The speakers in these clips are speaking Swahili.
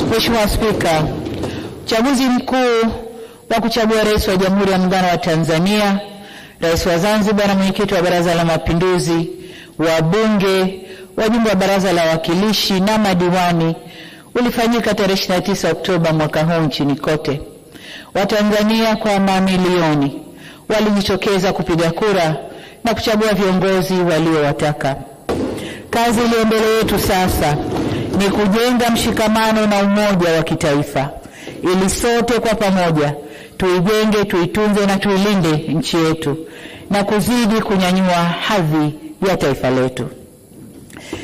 Mheshimiwa Spika, uchaguzi mkuu wa kuchagua rais wa Jamhuri ya Muungano wa Tanzania, rais wa Zanzibar na mwenyekiti wa Baraza la Mapinduzi, wabunge, wajumbe wa Baraza la Wawakilishi na madiwani ulifanyika tarehe 29 Oktoba mwaka huu nchini kote. Watanzania kwa mamilioni walijitokeza kupiga kura na kuchagua viongozi waliowataka. Kazi iliyo mbele yetu sasa ni kujenga mshikamano na umoja wa kitaifa ili sote kwa pamoja tuijenge, tuitunze na tuilinde nchi yetu na kuzidi kunyanyua hadhi ya taifa letu.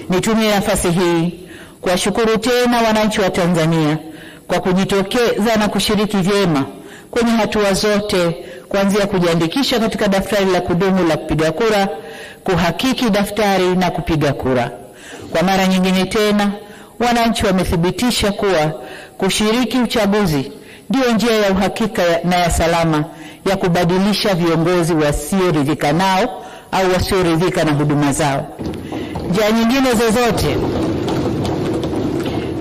Nitumie nafasi hii kuwashukuru tena wananchi wa Tanzania kwa kujitokeza na kushiriki vyema kwenye hatua zote, kuanzia kujiandikisha katika daftari la kudumu la kupiga kura, kuhakiki daftari na kupiga kura. Kwa mara nyingine tena, wananchi wamethibitisha kuwa kushiriki uchaguzi ndio njia ya uhakika na ya salama ya kubadilisha viongozi wasioridhika nao au wasioridhika na huduma zao.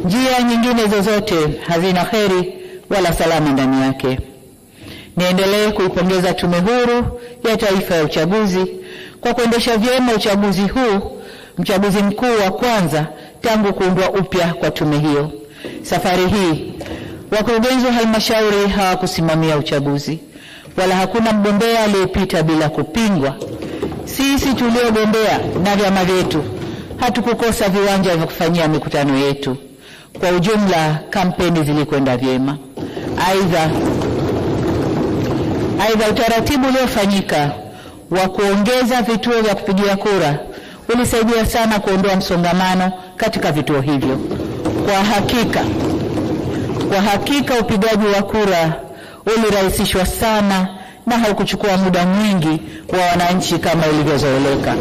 Njia nyingine zozote hazina kheri wala salama ndani yake. Niendelee kuipongeza Tume Huru ya Taifa ya Uchaguzi kwa kuendesha vyema uchaguzi huu, mchaguzi mkuu wa kwanza tangu kuundwa upya kwa tume hiyo. Safari hii wakurugenzi wa halmashauri hawakusimamia uchaguzi, wala hakuna mgombea aliyepita bila kupingwa. Sisi tuliogombea na vyama vyetu hatukukosa viwanja vya kufanyia mikutano yetu. Kwa ujumla, kampeni zilikwenda vyema. Aidha, utaratibu uliofanyika wa kuongeza vituo vya kupigia kura ulisaidia sana kuondoa msongamano katika vituo hivyo. Kwa hakika upigaji wa kura ulirahisishwa sana na haukuchukua muda mwingi wa wananchi kama ilivyozoeleka.